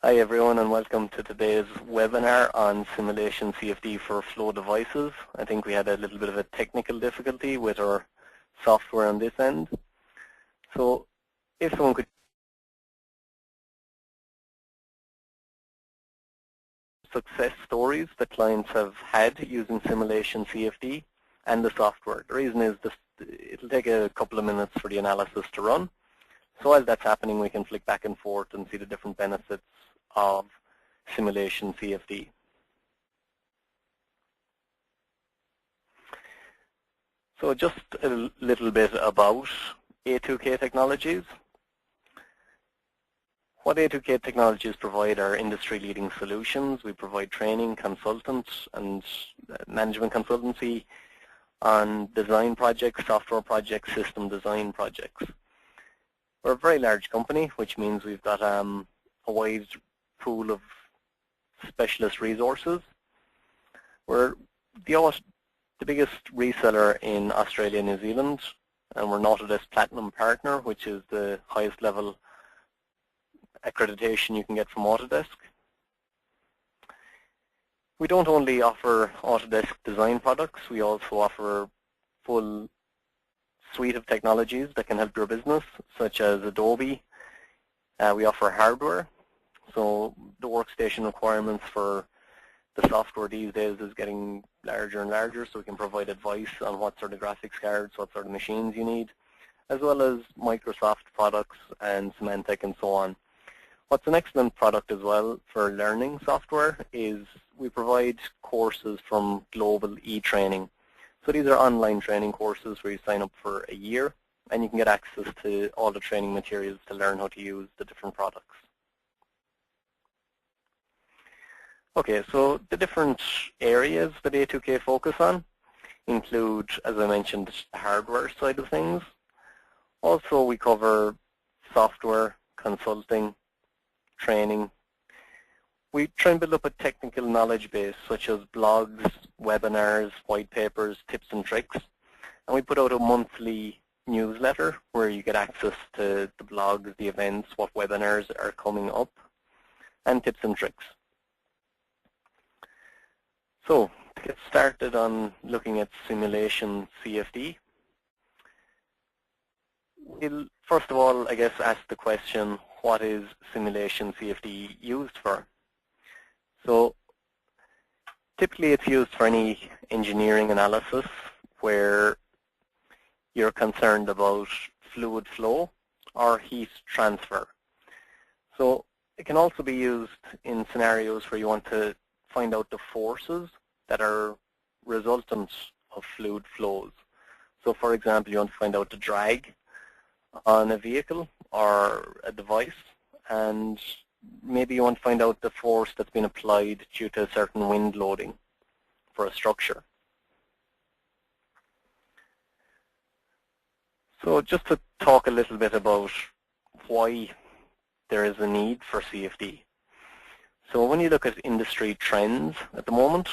Hi everyone and welcome to today's webinar on Simulation CFD for flow devices. I think we had a little bit of a technical difficulty with our software on this end. So if someone could success stories that clients have had using Simulation CFD and the software. The reason is it'll take a couple of minutes for the analysis to run. So while that's happening, we can flick back and forth and see the different benefits of Simulation CFD. So just a little bit about A2K Technologies. What A2K Technologies provide are industry-leading solutions. We provide training, consultants, and management consultancy on design projects, software projects, system design projects. We're a very large company, which means we've got a wide pool of specialist resources. We're the biggest reseller in Australia and New Zealand, and we're an Autodesk Platinum Partner, which is the highest level accreditation you can get from Autodesk. We don't only offer Autodesk design products, we also offer full suite of technologies that can help your business, such as Adobe. We offer hardware, so the workstation requirements for the software these days is getting larger and larger, so we can provide advice on what sort of graphics cards, what sort of machines you need, as well as Microsoft products and Symantec and so on. What's an excellent product as well for learning software is we provide courses from Global e-training. So these are online training courses where you sign up for a year and you can get access to all the training materials to learn how to use the different products. Okay, so the different areas that A2K focus on include, as I mentioned, the hardware side of things. Also, we cover software, consulting, training. We try and build up a technical knowledge base, such as blogs, webinars, white papers, tips and tricks. And we put out a monthly newsletter where you get access to the blogs, the events, what webinars are coming up, and tips and tricks. So, to get started on looking at Simulation CFD, we'll first of all, I guess, ask the question, what is Simulation CFD used for? So, typically it's used for any engineering analysis where you're concerned about fluid flow or heat transfer. So, it can also be used in scenarios where you want to find out the forces that are resultant of fluid flows. So for example, you want to find out the drag on a vehicle or a device, and maybe you want to find out the force that's been applied due to a certain wind loading for a structure. So just to talk a little bit about why there is a need for CFD. So when you look at industry trends at the moment,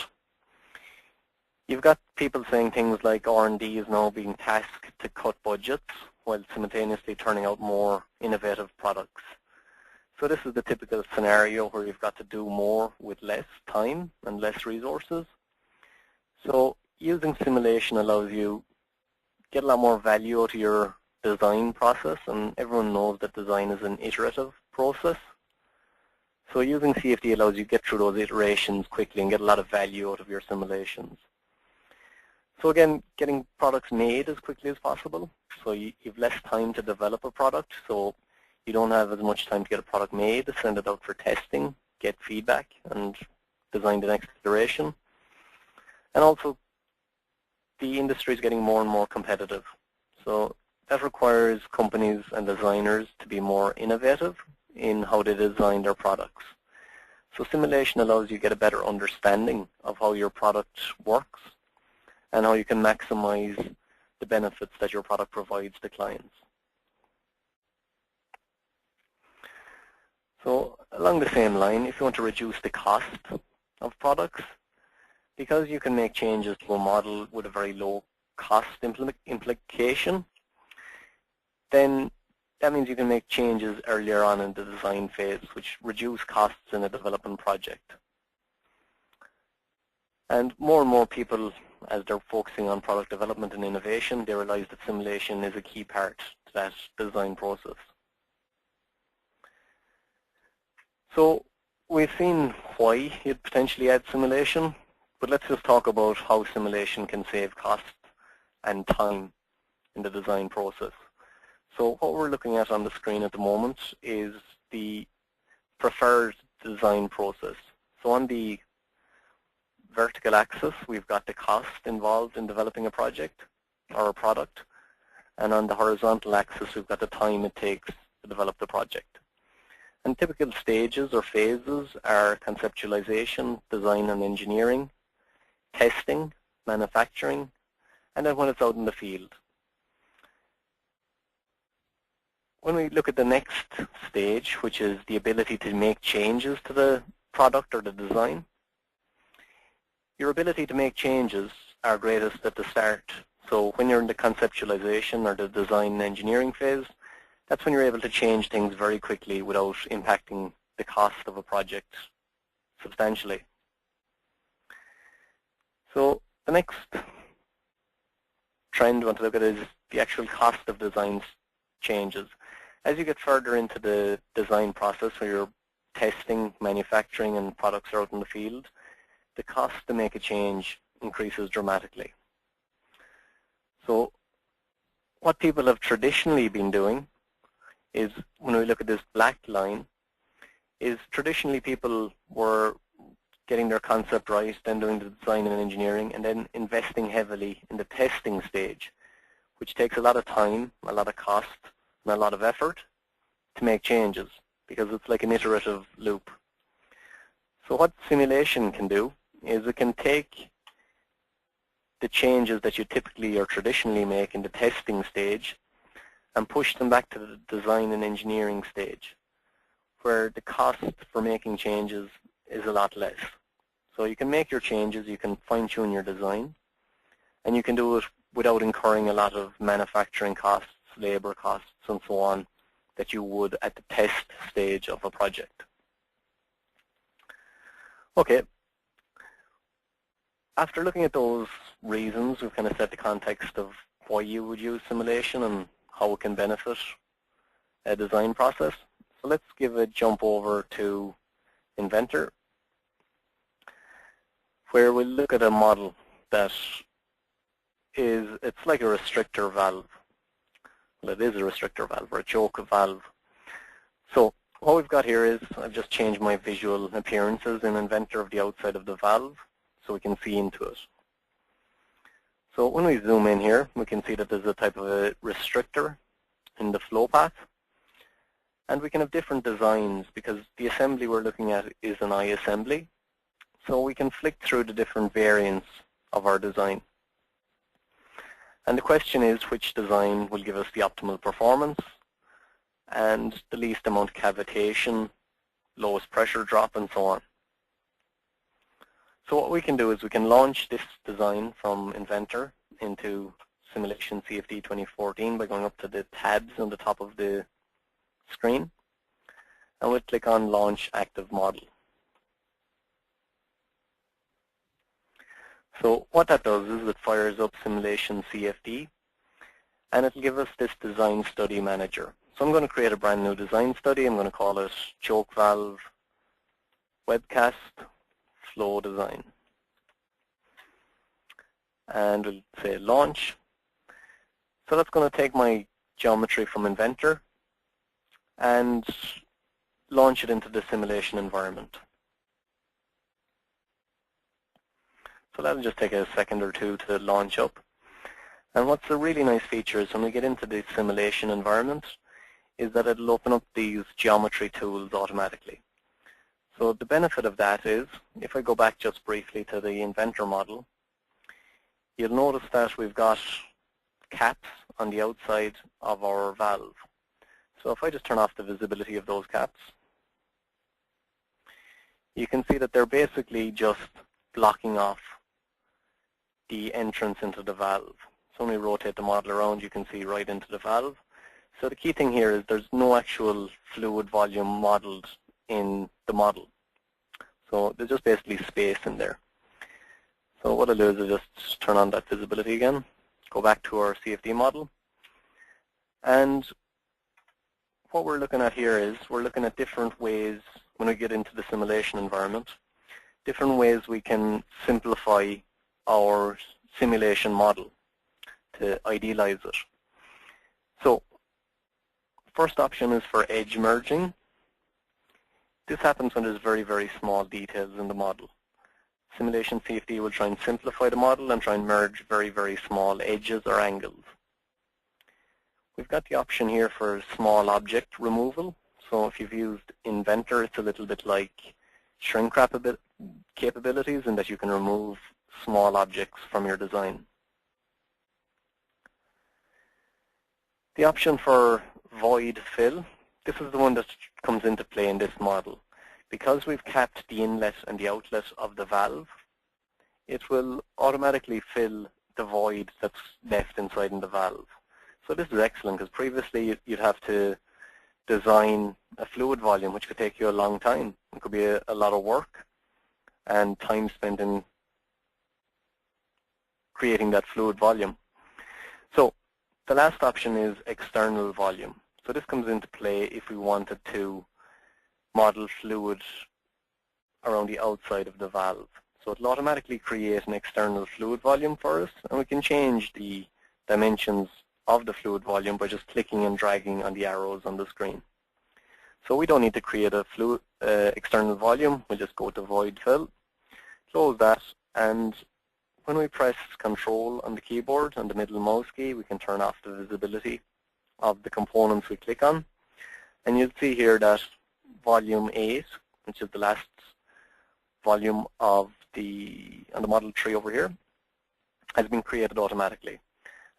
you've got people saying things like R&D is now being tasked to cut budgets while simultaneously turning out more innovative products. So this is the typical scenario where you've got to do more with less time and less resources. So using simulation allows you to get a lot more value out of your design process, and everyone knows that design is an iterative process. So using CFD allows you to get through those iterations quickly and get a lot of value out of your simulations. So again, getting products made as quickly as possible. So you've less time to develop a product, so you don't have as much time to get a product made, send it out for testing, get feedback, and design the next iteration. And also, the industry is getting more and more competitive. So that requires companies and designers to be more innovative in how they design their products. So simulation allows you to get a better understanding of how your product works and how you can maximize the benefits that your product provides to clients. So along the same line, if you want to reduce the cost of products, because you can make changes to a model with a very low cost implication, then that means you can make changes earlier on in the design phase, which reduce costs in a development project. And more people, as they're focusing on product development and innovation, they realize that simulation is a key part to that design process. So we've seen why you'd potentially add simulation, but let's just talk about how simulation can save cost and time in the design process. So what we're looking at on the screen at the moment is the preferred design process. So on the vertical axis, we've got the cost involved in developing a project or a product, and on the horizontal axis, we've got the time it takes to develop the project. And typical stages or phases are conceptualization, design and engineering, testing, manufacturing, and then when it's out in the field. When we look at the next stage, which is the ability to make changes to the product or the design, your ability to make changes are greatest at the start. So when you're in the conceptualization or the design and engineering phase, that's when you're able to change things very quickly without impacting the cost of a project substantially. So the next trend we want to look at is the actual cost of design changes. As you get further into the design process where you're testing, manufacturing, and products are out in the field, the cost to make a change increases dramatically. So what people have traditionally been doing is, when we look at this black line, is traditionally people were getting their concept right, then doing the design and engineering, and then investing heavily in the testing stage, which takes a lot of time, a lot of cost, and a lot of effort to make changes, because it's like an iterative loop. So what simulation can do is it can take the changes that you typically or traditionally make in the testing stage and push them back to the design and engineering stage, where the cost for making changes is a lot less. So you can make your changes, you can fine-tune your design, and you can do it without incurring a lot of manufacturing costs, labor costs, and so on that you would at the test stage of a project. Okay. After looking at those reasons, we've kind of set the context of why you would use simulation and how it can benefit a design process. So let's give a jump over to Inventor, where we'll look at a model that is, it's like a restrictor valve. Well, it is a restrictor valve or a choke valve. So what we've got here is, I've just changed my visual appearances in Inventor of the outside of the valve so we can see into it. So when we zoom in here, we can see that there's a type of a restrictor in the flow path. And we can have different designs because the assembly we're looking at is an eye assembly. So we can flick through the different variants of our design. And the question is, which design will give us the optimal performance and the least amount of cavitation, lowest pressure drop, and so on. So what we can do is we can launch this design from Inventor into Simulation CFD 2014 by going up to the tabs on the top of the screen, and we'll click on Launch Active Model. So what that does is it fires up Simulation CFD, and it'll give us this Design Study Manager. So I'm going to create a brand new design study. I'm going to call it Choke Valve Webcast Flow Design. And we'll say Launch. So that's going to take my geometry from Inventor and launch it into the simulation environment. So that'll just take a second or two to launch up. And what's a really nice feature is when we get into the simulation environment is that it'll open up these geometry tools automatically. So the benefit of that is, if I go back just briefly to the Inventor model, you'll notice that we've got caps on the outside of our valve. So if I just turn off the visibility of those caps, you can see that they're basically just blocking off the entrance into the valve. So when we rotate the model around, you can see right into the valve. So the key thing here is there's no actual fluid volume modeled in the model. So there's just basically space in there. So what I'll do is I'll just turn on that visibility again, go back to our CFD model. And what we're looking at here is we're looking at different ways when we get into the simulation environment, different ways we can simplify our simulation model to idealize it. So first option is for edge merging. This happens when there's very, very small details in the model. Simulation CFD will try and simplify the model and try and merge very, very small edges or angles. We've got the option here for small object removal. So if you've used Inventor, it's a little bit like shrink wrap capabilities in that you can remove small objects from your design. The option for void fill, this is the one that comes into play in this model. Because we've capped the inlet and the outlet of the valve, it will automatically fill the void that's left inside in the valve. So this is excellent because previously you'd have to design a fluid volume which could take you a long time. It could be a lot of work and time spent in creating that fluid volume. So the last option is external volume. So this comes into play if we wanted to model fluid around the outside of the valve. So it'll automatically create an external fluid volume for us, and we can change the dimensions of the fluid volume by just clicking and dragging on the arrows on the screen. So we don't need to create a fluid external volume. We'll just go to void fill, close that, and when we press Control on the keyboard and the middle mouse key, we can turn off the visibility of the components we click on. And you'll see here that volume 8, which is the last volume of on the model tree over here, has been created automatically.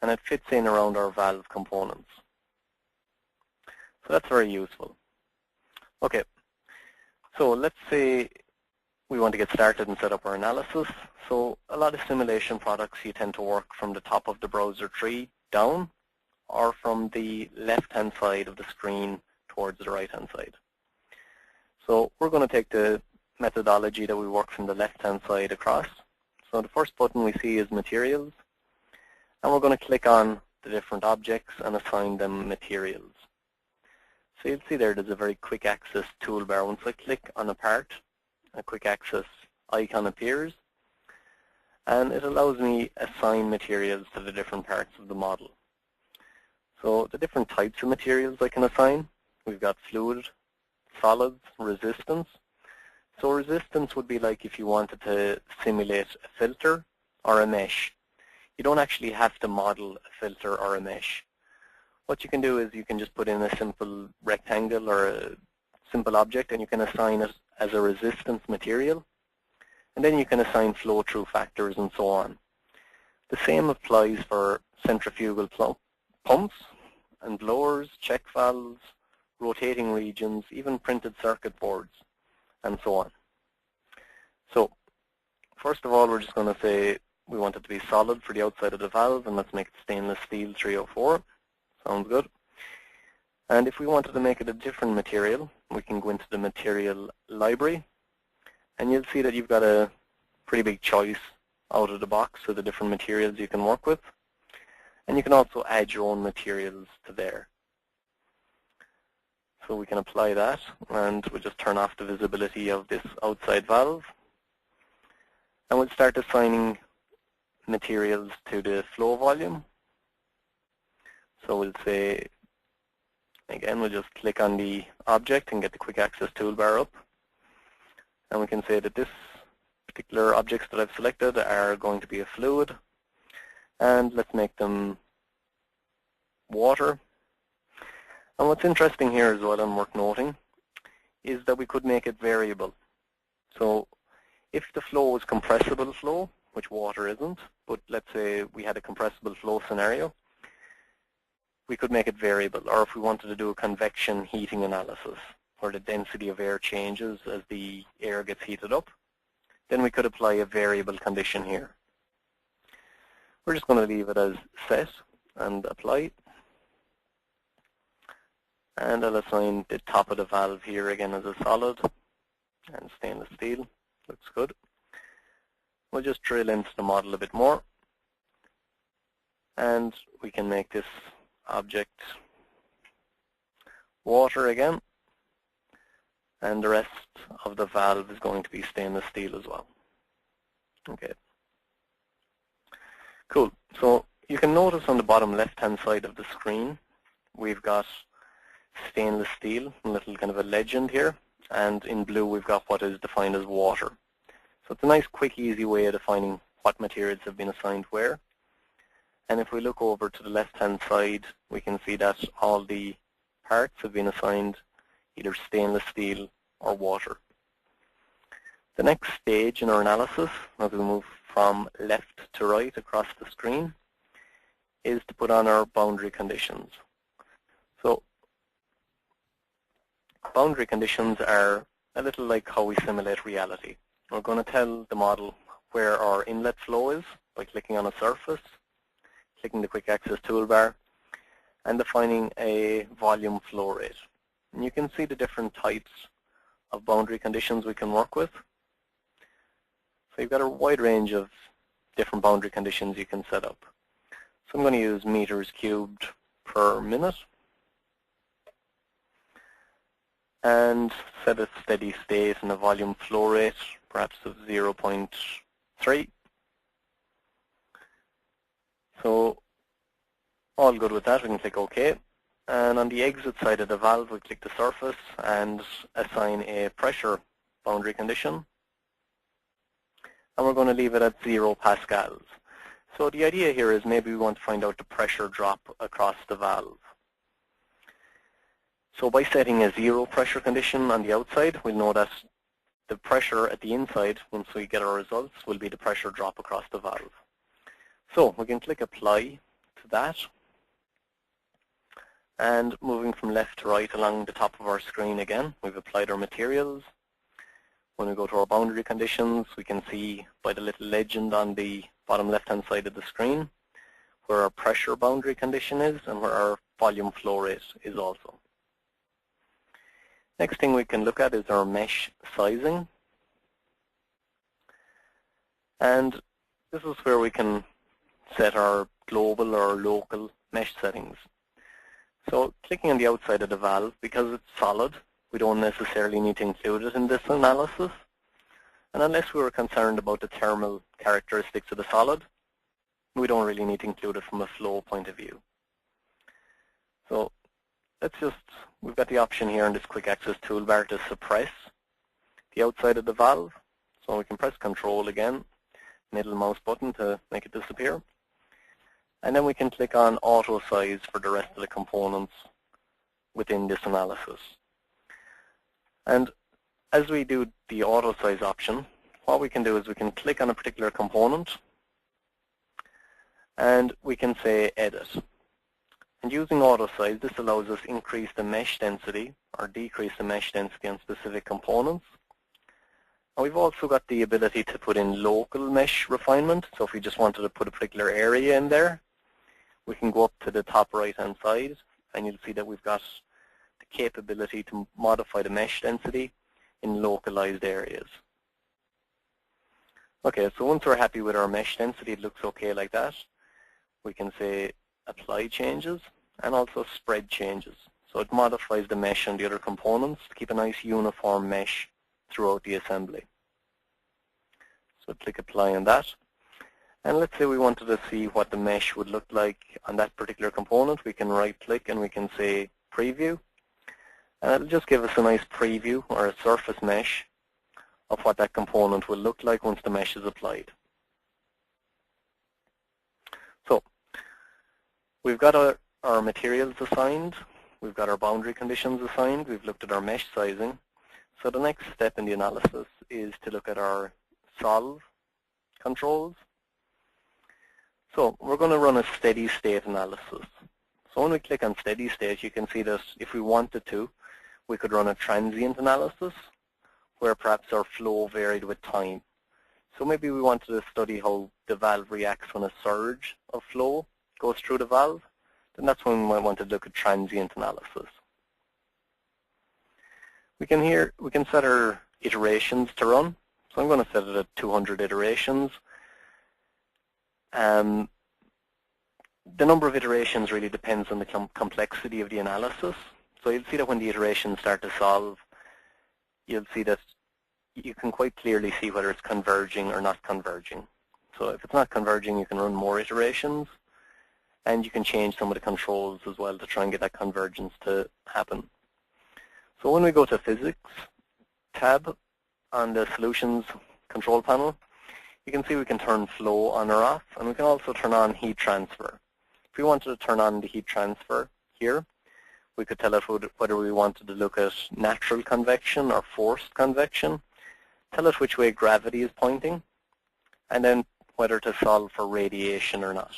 And it fits in around our valve components. So that's very useful. Okay, so let's say we want to get started and set up our analysis. So a lot of simulation products, you tend to work from the top of the browser tree down, or from the left-hand side of the screen towards the right-hand side. So we're going to take the methodology that we work from the left-hand side across. So the first button we see is Materials, and we're going to click on the different objects and assign them materials. So you'll see there's a very quick access toolbar. Once I click on a part, a quick access icon appears, and it allows me assign materials to the different parts of the model. So the different types of materials I can assign, we've got fluid, solids, resistance. So resistance would be like if you wanted to simulate a filter or a mesh. You don't actually have to model a filter or a mesh. What you can do is you can just put in a simple rectangle or a simple object and you can assign it as a resistance material. And then you can assign flow-through factors and so on. The same applies for centrifugal pumps and blowers, check valves, rotating regions, even printed circuit boards, and so on. So first of all, we're just going to say we want it to be solid for the outside of the valve, and let's make it stainless steel 304. Sounds good. And if we wanted to make it a different material, we can go into the material library, and you'll see that you've got a pretty big choice out of the box of the different materials you can work with. And you can also add your own materials to there. So we can apply that, and we'll just turn off the visibility of this outside valve. And we'll start assigning materials to the flow volume. So we'll say, again, we'll just click on the object and get the quick access toolbar up. And we can say that this particular objects that I've selected are going to be a fluid. And let's make them water. And what's interesting here as well and worth noting is that we could make it variable. So if the flow was compressible flow, which water isn't, but let's say we had a compressible flow scenario, we could make it variable. Or if we wanted to do a convection heating analysis, where the density of air changes as the air gets heated up, then we could apply a variable condition here. We're just going to leave it as set and apply. And I'll assign the top of the valve here again as a solid and stainless steel. Looks good. We'll just drill into the model a bit more. And we can make this object water again. And the rest of the valve is going to be stainless steel as well. Okay. Cool. So you can notice on the bottom left-hand side of the screen, we've got stainless steel, a little kind of a legend here. And in blue, we've got what is defined as water. So it's a nice, quick, easy way of defining what materials have been assigned where. And if we look over to the left-hand side, we can see that all the parts have been assigned either stainless steel or water. The next stage in our analysis, as we move from left to right across the screen, is to put on our boundary conditions. So boundary conditions are a little like how we simulate reality. We're going to tell the model where our inlet flow is by clicking on a surface, clicking the quick access toolbar, and defining a volume flow rate. And you can see the different types of boundary conditions we can work with. So you've got a wide range of different boundary conditions you can set up. So I'm going to use meters cubed per minute and set a steady state and a volume flow rate, perhaps of 0.3. So all good with that. We can click OK. And on the exit side of the valve, we click the surface and assign a pressure boundary condition. And we're going to leave it at 0 pascals. So the idea here is maybe we want to find out the pressure drop across the valve. So by setting a 0 pressure condition on the outside, we'll know that the pressure at the inside, once we get our results, will be the pressure drop across the valve. So we can click Apply to that. And moving from left to right along the top of our screen again, we've applied our materials. When we go to our boundary conditions, we can see by the little legend on the bottom left-hand side of the screen where our pressure boundary condition is and where our volume flow rate is also. Next thing we can look at is our mesh sizing. And this is where we can set our global or local mesh settings. So clicking on the outside of the valve, because it's solid, we don't necessarily need to include it in this analysis. And unless we were concerned about the thermal characteristics of the solid, we don't really need to include it from a flow point of view. So we've got the option here in this quick access toolbar to suppress the outside of the valve. So we can press Control again, middle mouse button to make it disappear. And then we can click on Auto Size for the rest of the components within this analysis. And as we do the Auto Size option, what we can do is we can click on a particular component and we can say Edit. And using Auto Size, this allows us to increase the mesh density or decrease the mesh density on specific components. And we've also got the ability to put in local mesh refinement. So if we just wanted to put a particular area in there, we can go up to the top right-hand side, and you'll see that we've got the capability to modify the mesh density in localized areas. Okay, so once we're happy with our mesh density, it looks okay like that. We can say Apply Changes and also Spread Changes. So it modifies the mesh and the other components to keep a nice uniform mesh throughout the assembly. So click Apply on that. And let's say we wanted to see what the mesh would look like on that particular component. We can right-click and we can say Preview. And it'll just give us a nice preview or a surface mesh of what that component will look like once the mesh is applied. So we've got our materials assigned. We've got our boundary conditions assigned. We've looked at our mesh sizing. So the next step in the analysis is to look at our solve controls. So we're going to run a steady state analysis. So when we click on steady state, you can see that if we wanted to, we could run a transient analysis where perhaps our flow varied with time. So maybe we wanted to study how the valve reacts when a surge of flow goes through the valve. Then that's when we might want to look at transient analysis. We can set our iterations to run. So I'm going to set it at 200 iterations. The number of iterations really depends on the complexity of the analysis. So you'll see that when the iterations start to solve, you'll see that you can quite clearly see whether it's converging or not converging. So if it's not converging, you can run more iterations, and you can change some of the controls as well to try and get that convergence to happen. So when we go to Physics tab on the Solutions control panel, you can see we can turn flow on or off, and we can also turn on heat transfer. If we wanted to turn on the heat transfer here, we could tell it whether we wanted to look at natural convection or forced convection, tell it which way gravity is pointing, and then whether to solve for radiation or not.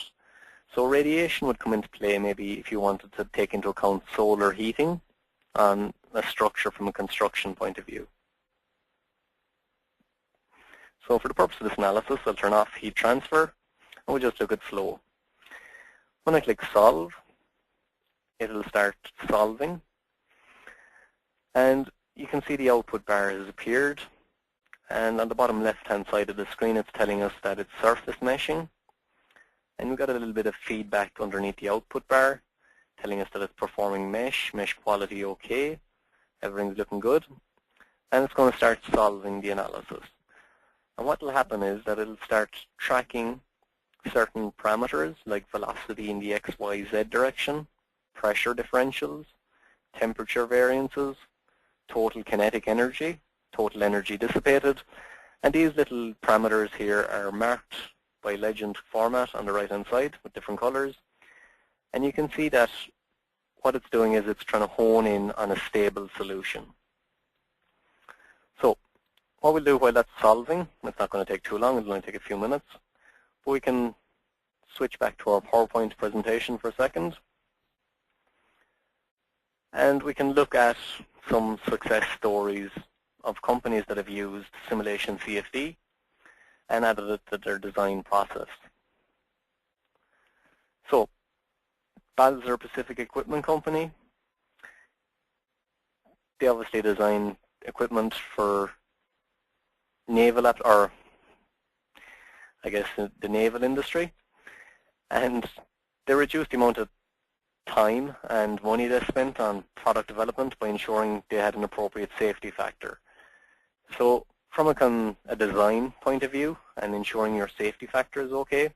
So radiation would come into play maybe if you wanted to take into account solar heating on a structure from a construction point of view. So for the purpose of this analysis, I'll turn off heat transfer, and we'll just look at flow. When I click Solve, it'll start solving, and you can see the output bar has appeared, and on the bottom left-hand side of the screen, it's telling us that it's surface meshing, and we've got a little bit of feedback underneath the output bar, telling us that it's performing mesh quality okay, everything's looking good, and it's going to start solving the analysis. And what will happen is that it'll start tracking certain parameters like velocity in the X, Y, Z direction, pressure differentials, temperature variances, total kinetic energy, total energy dissipated, and these little parameters here are marked by legend format on the right-hand side with different colors. And you can see that what it's doing is it's trying to hone in on a stable solution. So what we'll do while that's solving, it's not going to take too long, it'll only take a few minutes, but we can switch back to our PowerPoint presentation for a second. And we can look at some success stories of companies that have used Simulation CFD and added it to their design process. So, Balzer Pacific Equipment Company, they obviously design equipment for naval, or I guess the naval industry, and they reduced the amount of time and money they spent on product development by ensuring they had an appropriate safety factor. So from a design point of view and ensuring your safety factor is okay,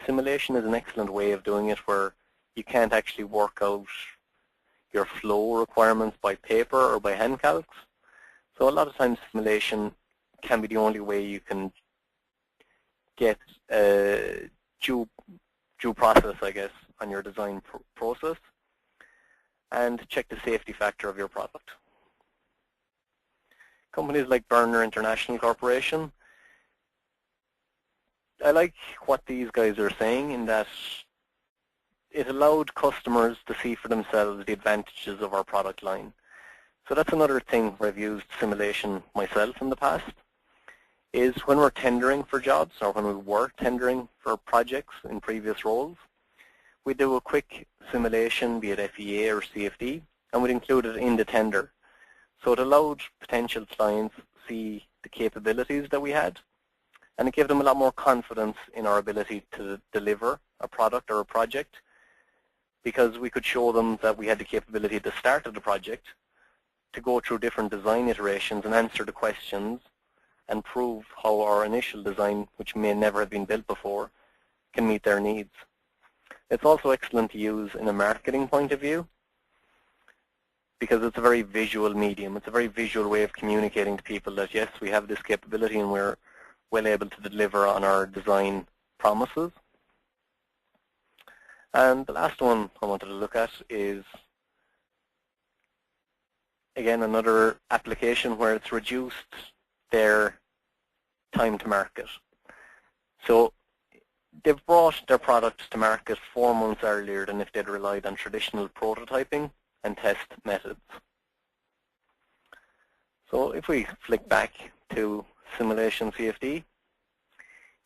simulation is an excellent way of doing it where you can't actually work out your flow requirements by paper or by hand calcs. So a lot of times simulation can be the only way you can get due process, I guess, on your design process and check the safety factor of your product. Companies like Burner International Corporation, I like what these guys are saying in that it allowed customers to see for themselves the advantages of our product line. So that's another thing where I've used simulation myself in the past, is when we're tendering for jobs or when we were tendering for projects in previous roles, we do a quick simulation, be it FEA or CFD, and we'd include it in the tender. So it allowed potential clients to see the capabilities that we had, and it gave them a lot more confidence in our ability to deliver a product or a project, because we could show them that we had the capability at the start of the project to go through different design iterations and answer the questions and prove how our initial design, which may never have been built before, can meet their needs. It's also excellent to use in a marketing point of view because it's a very visual medium. It's a very visual way of communicating to people that, yes, we have this capability and we're well able to deliver on our design promises. And the last one I wanted to look at is, again, another application where it's reduced their time to market. So they've brought their products to market 4 months earlier than if they'd relied on traditional prototyping and test methods. So if we flick back to Simulation CFD,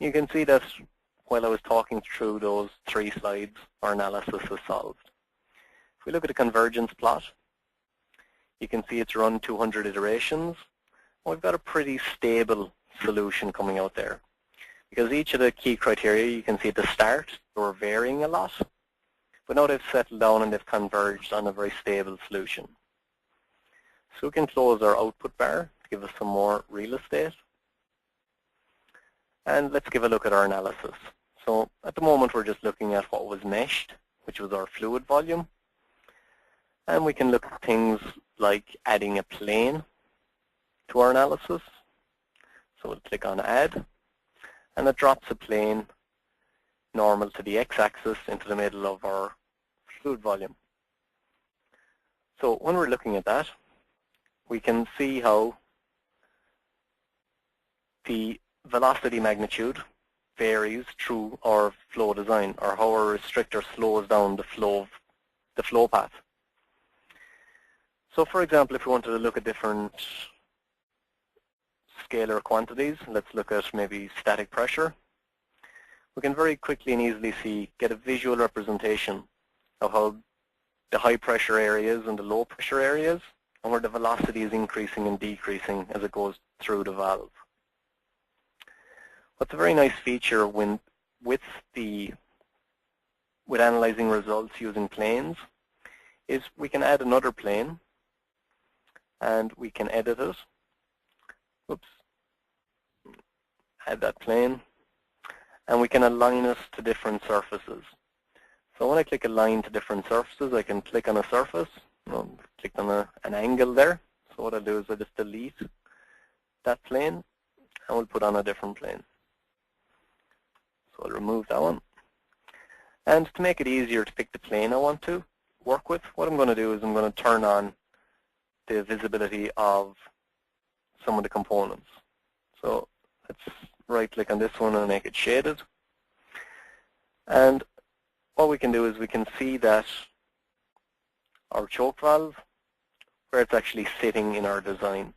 you can see that while I was talking through those 3 slides, our analysis is solved. If we look at the convergence plot, You can see it's run 200 iterations. We've got a pretty stable solution coming out there. Because each of the key criteria, you can see at the start, they were varying a lot. But now they've settled down and they've converged on a very stable solution. So we can close our output bar to give us some more real estate. And let's give a look at our analysis. So at the moment, we're just looking at what was meshed, which was our fluid volume. And we can look at things like adding a plane to our analysis. So we'll click on Add, and it drops a plane normal to the x-axis into the middle of our fluid volume. So when we're looking at that, we can see how the velocity magnitude varies through our flow design, or how our restrictor slows down the flow path. So for example, if we wanted to look at different scalar quantities, let's look at maybe static pressure. We can very quickly and easily get a visual representation of how the high pressure areas and the low pressure areas, and where the velocity is increasing and decreasing as it goes through the valve. What's a very nice feature with analyzing results using planes is we can add another plane and we can edit it. Oops. Add that plane, and we can align it to different surfaces. So when I click Align to different surfaces, I can click on a surface. Click on an angle there. So what I'll do is I just delete that plane, and we'll put on a different plane. So I'll remove that one. And to make it easier to pick the plane I want to work with, what I'm going to do is I'm going to turn on the visibility of some of the components. So let's right-click on this one and make it shaded. And what we can do is we can see that our choke valve, where it's actually sitting in our design.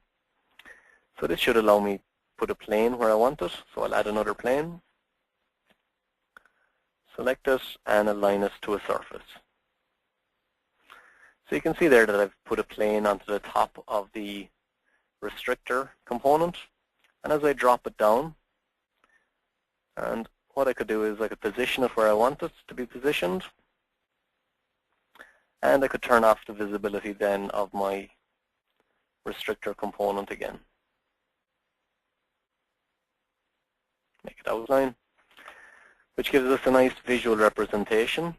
So this should allow me to put a plane where I want it. So I'll add another plane, select it, and align it to a surface. So you can see there that I've put a plane onto the top of the restrictor component. And as I drop it down, and what I could do is I could position it where I want it to be positioned. And I could turn off the visibility then of my restrictor component again. Make it outline, which gives us a nice visual representation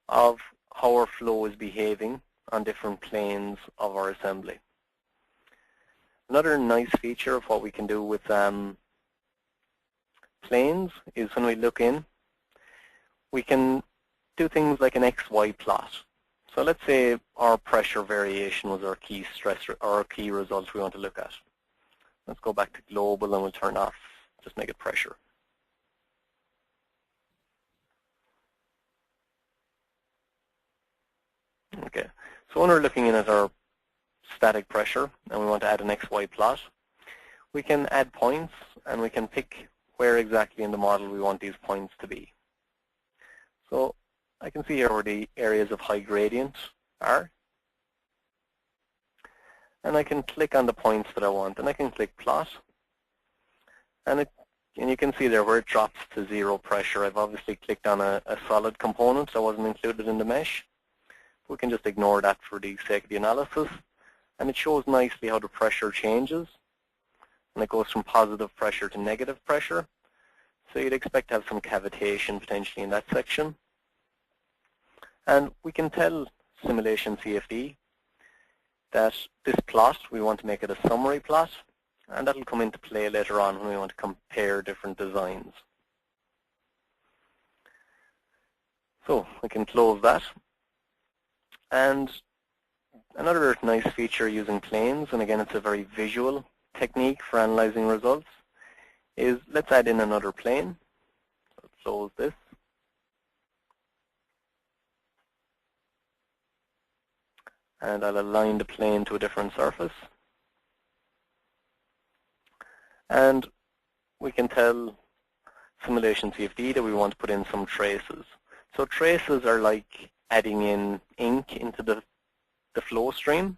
of how our flow is behaving on different planes of our assembly. Another nice feature of what we can do with planes is when we look in, we can do things like an XY plot. So let's say our pressure variation was our key stress or our key result we want to look at. Let's go back to global and we'll turn off, just make it pressure. Okay, so when we're looking in at our static pressure and we want to add an XY plot, we can add points and we can pick where exactly in the model we want these points to be. So I can see here where the areas of high gradient are. And I can click on the points that I want and I can click plot. And you can see there where it drops to 0 pressure. I've obviously clicked on a solid component that wasn't included in the mesh. We can just ignore that for the sake of the analysis. And it shows nicely how the pressure changes. And it goes from positive pressure to negative pressure. So you'd expect to have some cavitation potentially in that section. And we can tell Simulation CFD that this plot, we want to make it a summary plot. And that will come into play later on when we want to compare different designs. So we can close that. And another nice feature using planes, and again it's a very visual technique for analyzing results, is let's add in another plane. Let's close this. And I'll align the plane to a different surface. And we can tell Simulation CFD that we want to put in some traces. So traces are like adding in ink into the the flow stream.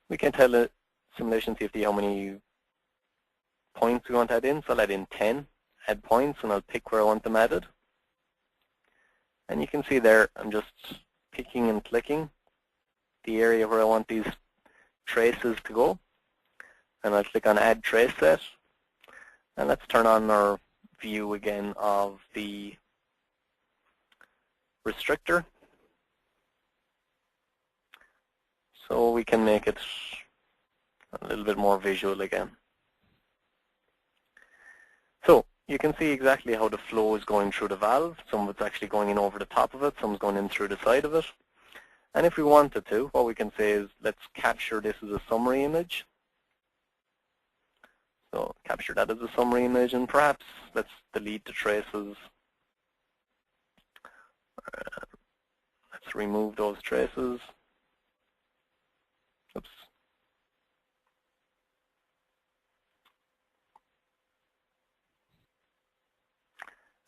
We can tell a Simulation CFD how many points we want to add in. So I'll add in 10, add points, and I'll pick where I want them added. And you can see there, I'm just picking and clicking the area where I want these traces to go. And I'll click on Add Trace Set. And let's turn on our view again of the restrictor. So we can make it a little bit more visual again. So you can see exactly how the flow is going through the valve. Some of it's actually going in over the top of it, some is going in through the side of it. And if we wanted to, what we can say is let's capture this as a summary image. So capture that as a summary image, and perhaps let's delete the traces. Let's remove those traces. Oops.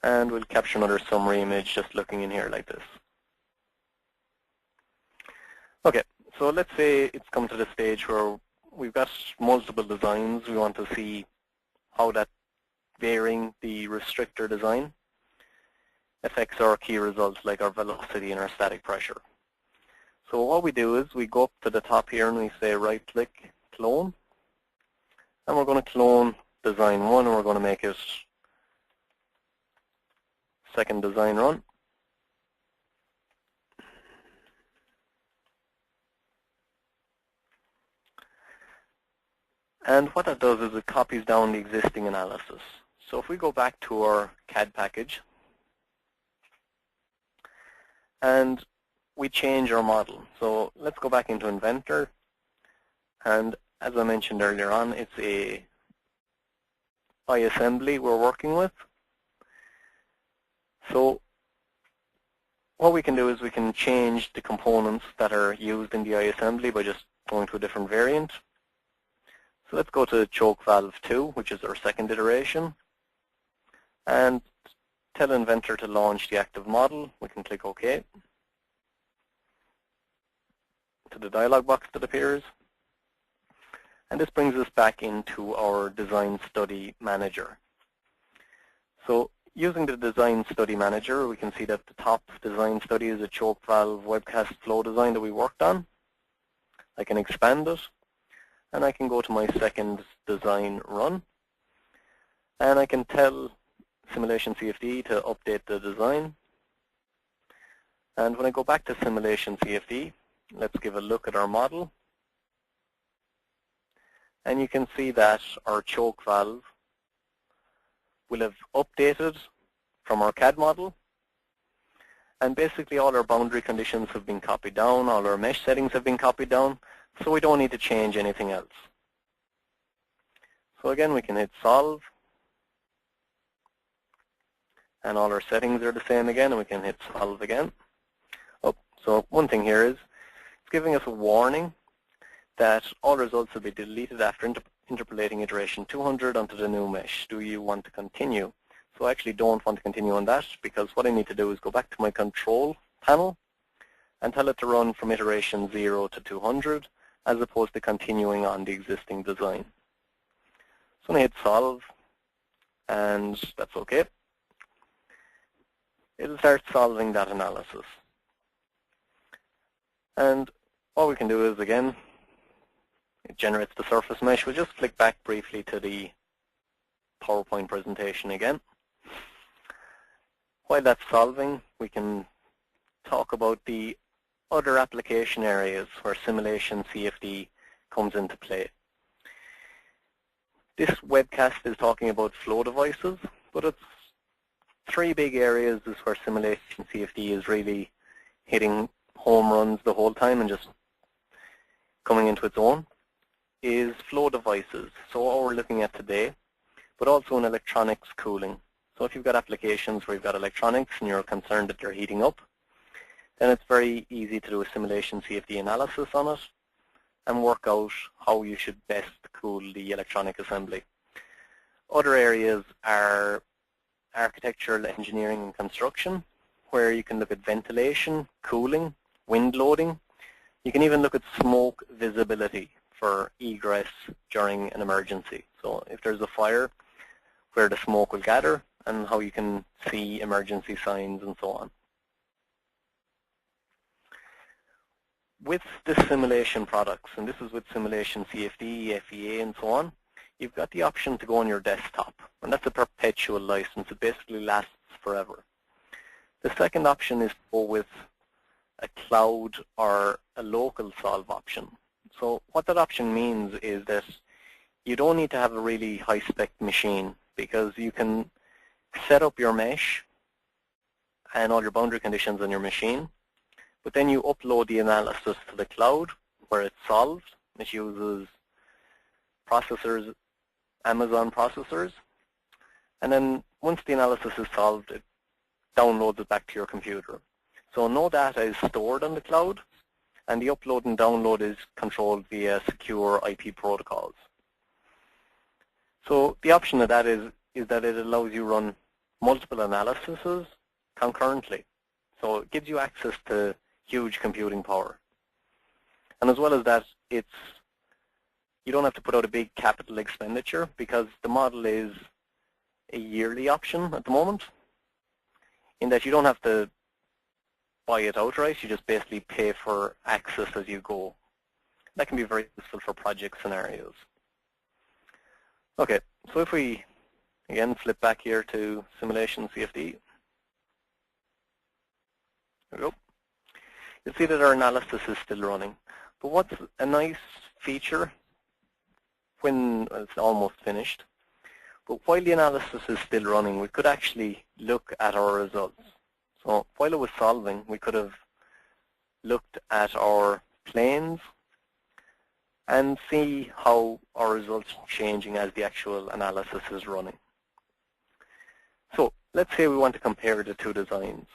And we'll capture another summary image just looking in here like this. Okay, so let's say it's come to the stage where we've got multiple designs. We want to see how that varying the restrictor design affects our key results like our velocity and our static pressure. So what we do is we go up to the top here and we say right click, clone. And we're going to clone design 1 and we're going to make it second design run. And what that does is it copies down the existing analysis. So if we go back to our CAD package and we change our model. So let's go back into Inventor, and as I mentioned earlier on, it's a iAssembly we're working with. So what we can do is we can change the components that are used in the iAssembly by just going to a different variant. So let's go to choke valve 2, which is our second iteration, and tell Inventor to launch the active model. We can click OK to the dialog box that appears. And this brings us back into our Design Study Manager. So using the Design Study Manager, we can see that the top design study is a choke valve webcast flow design that we worked on. I can expand it, and I can go to my second design run. And I can tell Simulation CFD to update the design. And when I go back to Simulation CFD, let's give a look at our model. And you can see that our choke valve will have updated from our CAD model. And basically all our boundary conditions have been copied down, all our mesh settings have been copied down, so we don't need to change anything else. So again, we can hit solve. And all our settings are the same again, and we can hit solve again. Oh, so one thing here is, it's giving us a warning that all results will be deleted after interpolating iteration 200 onto the new mesh. Do you want to continue? So I actually don't want to continue on that, because what I need to do is go back to my control panel and tell it to run from iteration 0 to 200, as opposed to continuing on the existing design. So I'm going to hit solve, and that's OK. It'll start solving that analysis. And all we can do is, again, it generates the surface mesh. We'll just flick back briefly to the PowerPoint presentation again. While that's solving, we can talk about the other application areas where Simulation CFD comes into play. This webcast is talking about flow devices, but it's three big areas is where Simulation CFD is really hitting home runs the whole time and just coming into its own, is flow devices. So what we're looking at today, but also in electronics cooling. So if you've got applications where you've got electronics and you're concerned that they're heating up, then it's very easy to do a Simulation CFD analysis on it and work out how you should best cool the electronic assembly. Other areas are architectural engineering and construction, where you can look at ventilation, cooling, wind loading, You can even look at smoke visibility for egress during an emergency. So if there's a fire, where the smoke will gather and how you can see emergency signs and so on. With the simulation products, and this is with Simulation CFD, FEA and so on, you've got the option to go on your desktop, and that's a perpetual license. It basically lasts forever. The second option is to go with a cloud or a local solve option. So what that option means is that you don't need to have a really high-spec machine, because you can set up your mesh and all your boundary conditions on your machine, but then you upload the analysis to the cloud where it's solved. It uses processors, Amazon processors, and then once the analysis is solved, it downloads it back to your computer. So no data is stored on the cloud, and the upload and download is controlled via secure IP protocols. So the option of that is that it allows you to run multiple analyses concurrently. So it gives you access to huge computing power. And as well as that, you don't have to put out a big capital expenditure, because the model is a yearly option at the moment, in that you don't have to buy it outright. You just basically pay for access as you go. That can be very useful for project scenarios. Okay, so if we, again, flip back here to Simulation CFD. There we go. You'll see that our analysis is still running. But what's a nice feature when it's almost finished, but while the analysis is still running, we could actually look at our results. So while it was solving, we could have looked at our planes and see how our results are changing as the actual analysis is running. So let's say we want to compare the two designs.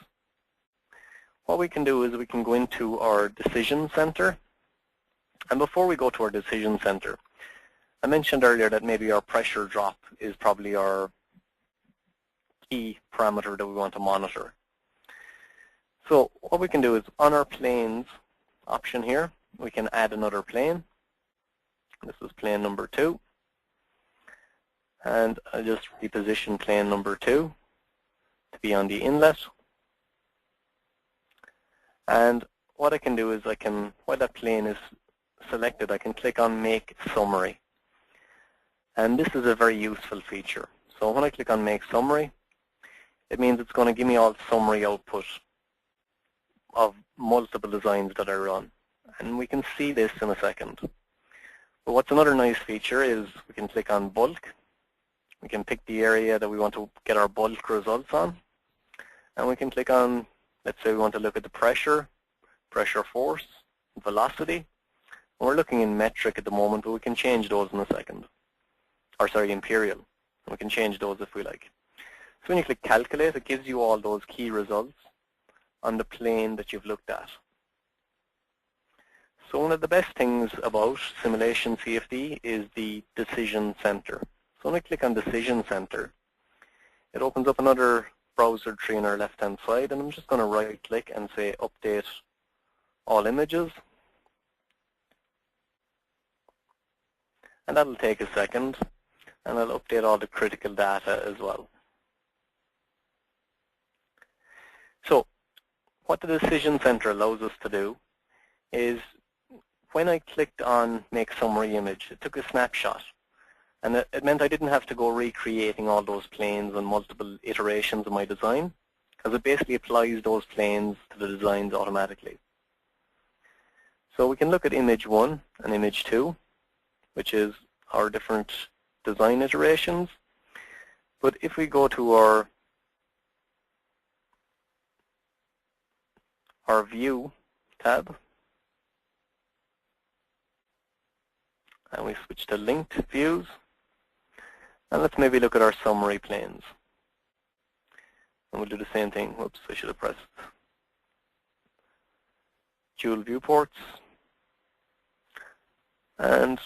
What we can do is we can go into our decision center. And before we go to our decision center, I mentioned earlier that maybe our pressure drop is probably our key parameter that we want to monitor. So what we can do is on our planes option here, we can add another plane. This is plane number 2. And I'll just reposition plane number 2 to be on the inlet. And what I can do is while that plane is selected, I can click on Make Summary. And this is a very useful feature. So when I click on Make Summary, it means it's going to give me all summary output of multiple designs that I run. And we can see this in a second. But what's another nice feature is we can click on Bulk. We can pick the area that we want to get our bulk results on. And we can click on, let's say we want to look at the pressure, pressure force, velocity. And we're looking in metric at the moment, but we can change those in a second. Or sorry, imperial. We can change those if we like. So when you click Calculate, it gives you all those key results on the plane that you've looked at. So one of the best things about Simulation CFD is the Decision Center. So when I click on Decision Center, it opens up another browser tree on our left-hand side, and I'm just going to right-click and say Update All Images. And that'll take a second, and I'll update all the critical data as well. So what the Decision Center allows us to do is when I clicked on Make Summary Image, it took a snapshot. And it meant I didn't have to go recreating all those planes and multiple iterations of my design, because it basically applies those planes to the designs automatically. So we can look at image 1 and image 2, which is our different design iterations. But if we go to our View tab, and we switch to Linked Views, and let's maybe look at our summary planes. And we'll do the same thing. Oops, I should have pressed dual viewports. And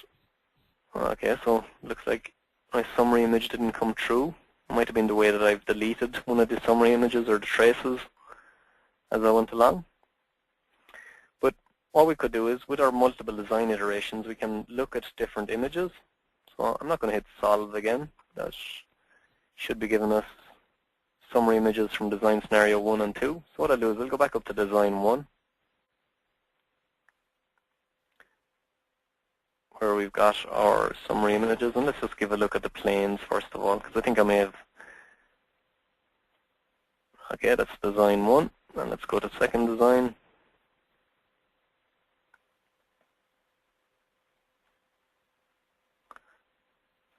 okay, so looks like my summary image didn't come true. It might have been the way that I've deleted one of the summary images or the traces as I went along. But what we could do is, with our multiple design iterations, we can look at different images. So I'm not going to hit solve again. That should be giving us summary images from design scenario 1 and 2. So what I'll do is we'll go back up to design 1, where we've got our summary images, and let's just give a look at the planes first of all, because I think I may have, okay, that's design 1, and let's go to second design.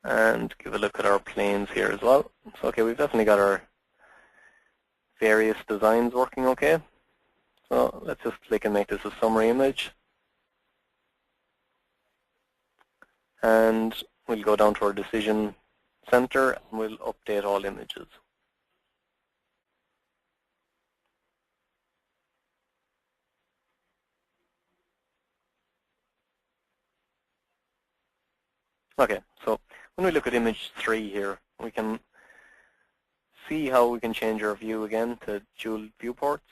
And give a look at our planes here as well. So okay, we've definitely got our various designs working okay. So let's just click and make this a summary image. And we'll go down to our decision center and we'll update all images. Okay, so when we look at image 3 here, we can see how we can change our view again to dual viewports.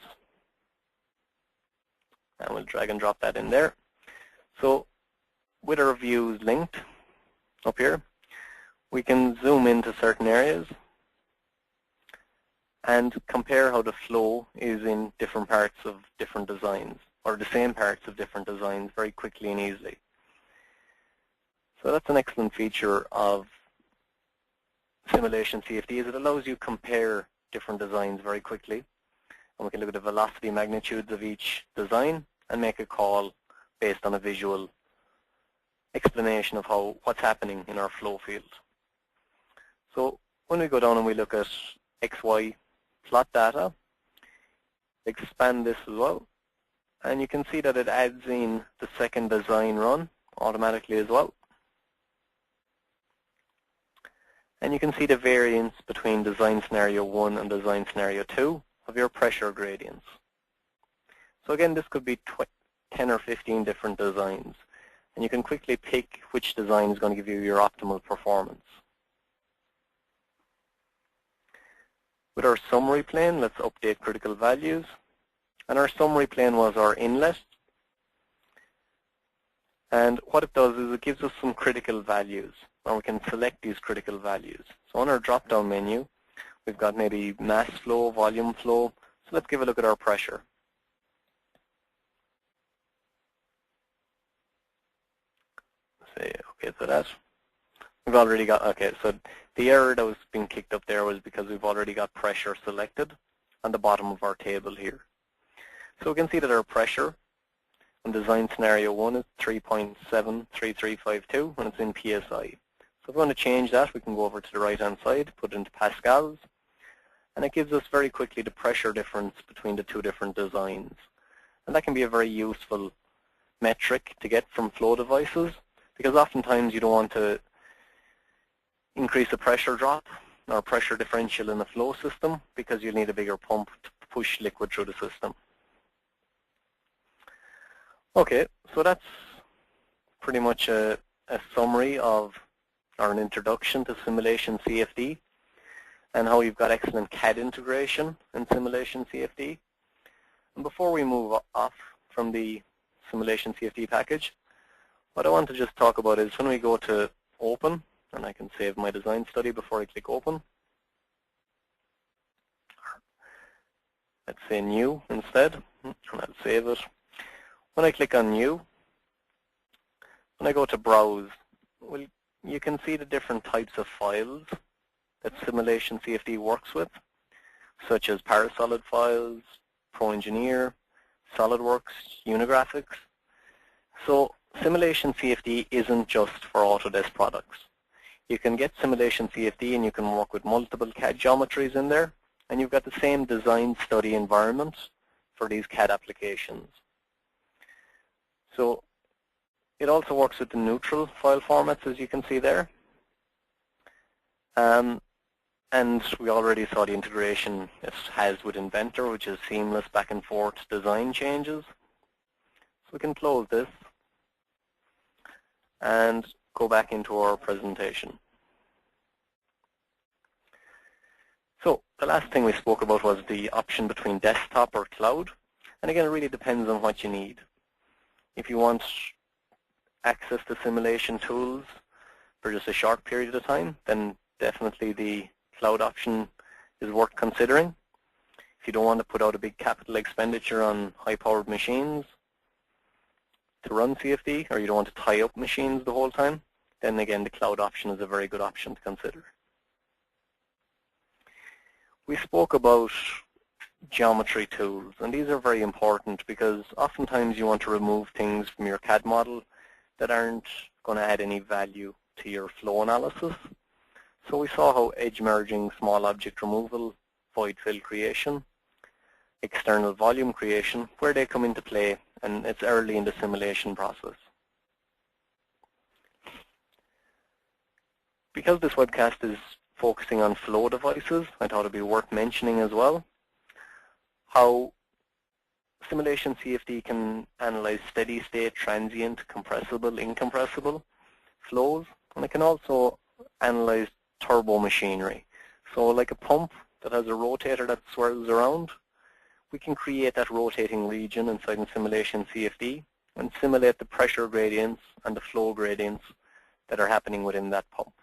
And we'll drag and drop that in there. So with our views linked up here, we can zoom into certain areas and compare how the flow is in different parts of different designs, or the same parts of different designs, very quickly and easily. So that's an excellent feature of Simulation CFD, is it allows you to compare different designs very quickly. And we can look at the velocity magnitudes of each design and make a call based on a visual explanation of what's happening in our flow field. So when we go down and we look at XY plot data, expand this as well, and you can see that it adds in the second design run automatically as well. And you can see the variance between design scenario 1 and design scenario 2 of your pressure gradients. So again, this could be 10 or 15 different designs. And you can quickly pick which design is going to give you your optimal performance. With our summary plane, let's update critical values. And our summary plane was our inlet. And what it does is it gives us some critical values, and we can select these critical values. So on our drop-down menu, we've got maybe mass flow, volume flow. So let's give a look at our pressure. Say okay to that. We've already got, okay, so the error that was being kicked up there was because we've already got pressure selected on the bottom of our table here. So we can see that our pressure in design scenario 1 is 3.73352 when it's in PSI. So if we want to change that, we can go over to the right-hand side, put it into pascals, and it gives us very quickly the pressure difference between the two different designs. And that can be a very useful metric to get from flow devices, because oftentimes you don't want to increase a pressure drop or pressure differential in the flow system because you'll need a bigger pump to push liquid through the system. Okay, so that's pretty much a summary of, or an introduction to Simulation CFD and how you've got excellent CAD integration in Simulation CFD. And before we move off from the Simulation CFD package, what I want to just talk about is when we go to Open, and I can save my design study before I click Open. Let's say New instead, and I'll save it. When I click on New, when I go to Browse, well, you can see the different types of files that Simulation CFD works with, such as Parasolid files, ProEngineer, SolidWorks, Unigraphics. So Simulation CFD isn't just for Autodesk products. You can get Simulation CFD and you can work with multiple CAD geometries in there, and you've got the same design study environment for these CAD applications. So it also works with the neutral file formats, as you can see there. And we already saw the integration it has with Inventor, which is seamless back and forth design changes. So we can close this and go back into our presentation. So the last thing we spoke about was the option between desktop or cloud. And again, it really depends on what you need. If you want access to simulation tools for just a short period of time, then definitely the cloud option is worth considering. If you don't want to put out a big capital expenditure on high-powered machines to run CFD, or you don't want to tie up machines the whole time, then again the cloud option is a very good option to consider. We spoke about geometry tools, and these are very important because oftentimes you want to remove things from your CAD model that aren't going to add any value to your flow analysis. So we saw how edge merging, small object removal, void fill creation, external volume creation, where they come into play, and it's early in the simulation process. Because this webcast is focusing on flow devices, I thought it would be worth mentioning as well how Simulation CFD can analyze steady state, transient, compressible, incompressible flows, and it can also analyze turbo machinery. So like a pump that has a rotator that swirls around, we can create that rotating region inside in Simulation CFD and simulate the pressure gradients and the flow gradients that are happening within that pump.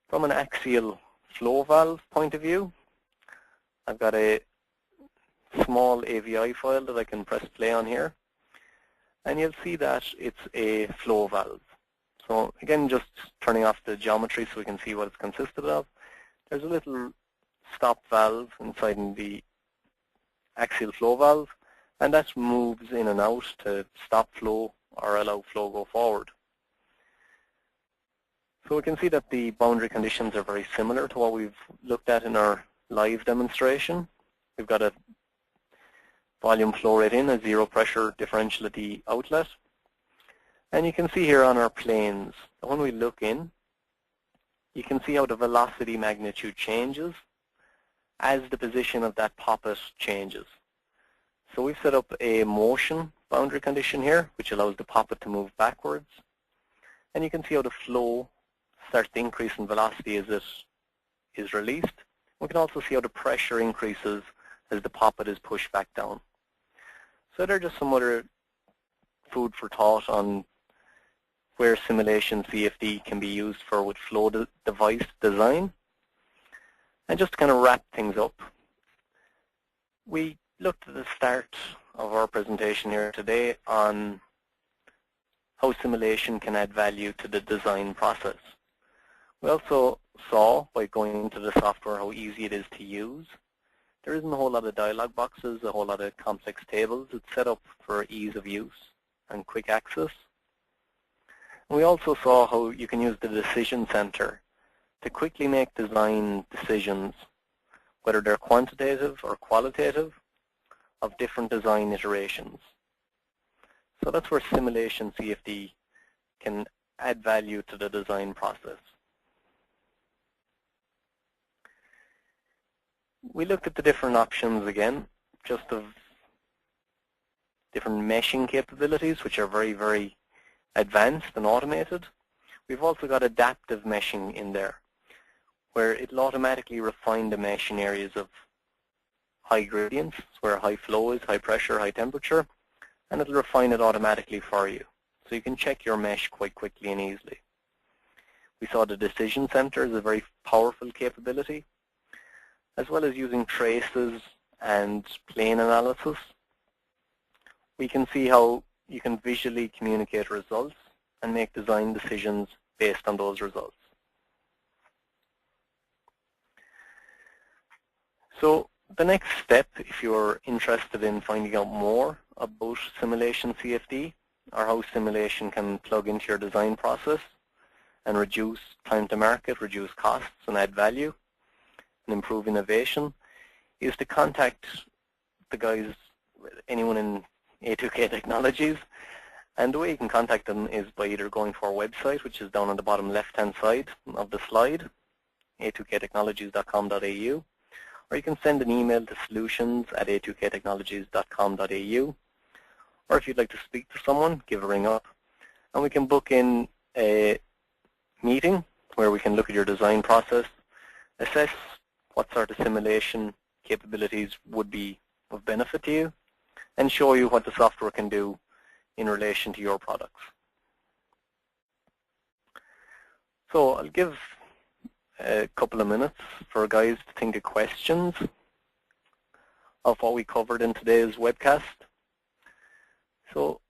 From an axial flow valve point of view, I've got a small AVI file that I can press play on here, and you'll see that it's a flow valve. So again, just turning off the geometry so we can see what it's consisted of. There's a little stop valve inside in the axial flow valve, and that moves in and out to stop flow or allow flow go forward. So we can see that the boundary conditions are very similar to what we've looked at in our live demonstration. We've got a volume flow rate in, a zero pressure differential at the outlet. And you can see here on our planes, when we look in, you can see how the velocity magnitude changes as the position of that poppet changes. So we've set up a motion boundary condition here, which allows the poppet to move backwards. And you can see how the flow starts to increase in velocity as it is released. We can also see how the pressure increases as the poppet is pushed back down. So there are just some other food for thought on where Simulation CFD can be used for with flow device design. And just to kind of wrap things up, we looked at the start of our presentation here today on how simulation can add value to the design process. We also saw, by going into the software, how easy it is to use. There isn't a whole lot of dialog boxes, a whole lot of complex tables. It's set up for ease of use and quick access. And we also saw how you can use the decision center to quickly make design decisions, whether they're quantitative or qualitative, of different design iterations. So that's where Simulation CFD can add value to the design process. We looked at the different options again, just of different meshing capabilities, which are very, very advanced and automated. We've also got adaptive meshing in there, where it'll automatically refine the mesh in areas of high gradients, where high flow is, high pressure, high temperature, and it'll refine it automatically for you. So you can check your mesh quite quickly and easily. We saw the decision center is a very powerful capability, as well as using traces and plane analysis. We can see how you can visually communicate results and make design decisions based on those results. So the next step, if you're interested in finding out more about Simulation CFD, or how simulation can plug into your design process and reduce time to market, reduce costs, and add value, and improve innovation, is to contact the guys, anyone in A2K Technologies. And the way you can contact them is by either going to our website, which is down on the bottom left-hand side of the slide, a2ktechnologies.com.au, or you can send an email to solutions@a2ktechnologies.com.au, or if you'd like to speak to someone, give a ring up, and we can book in a meeting where we can look at your design process, assess what sort of simulation capabilities would be of benefit to you, and show you what the software can do in relation to your products. So I'll give a couple of minutes for guys to think of questions of what we covered in today's webcast. So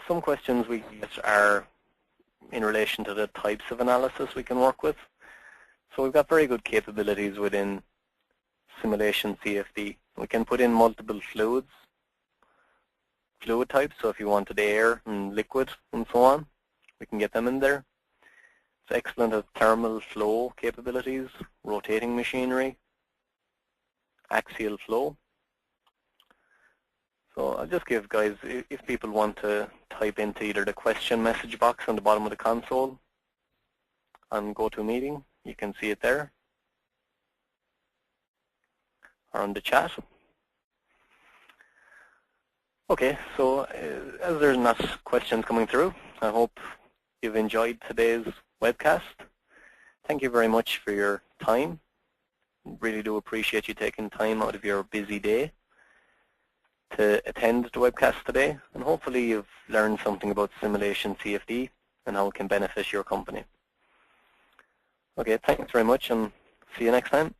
some questions we get are in relation to the types of analysis we can work with. So we've got very good capabilities within Simulation CFD. We can put in multiple fluid types, so if you wanted air and liquid and so on, we can get them in there. It's excellent at thermal flow capabilities, rotating machinery, axial flow. So I'll just give guys, if people want to type into either the question message box on the bottom of the console and go to a meeting, you can see it there, or on the chat. Okay, so as there's not questions coming through, I hope you've enjoyed today's webcast. Thank you very much for your time. Really do appreciate you taking time out of your busy day to attend the webcast today, and hopefully you've learned something about Simulation CFD and how it can benefit your company. Okay, thanks very much, and see you next time.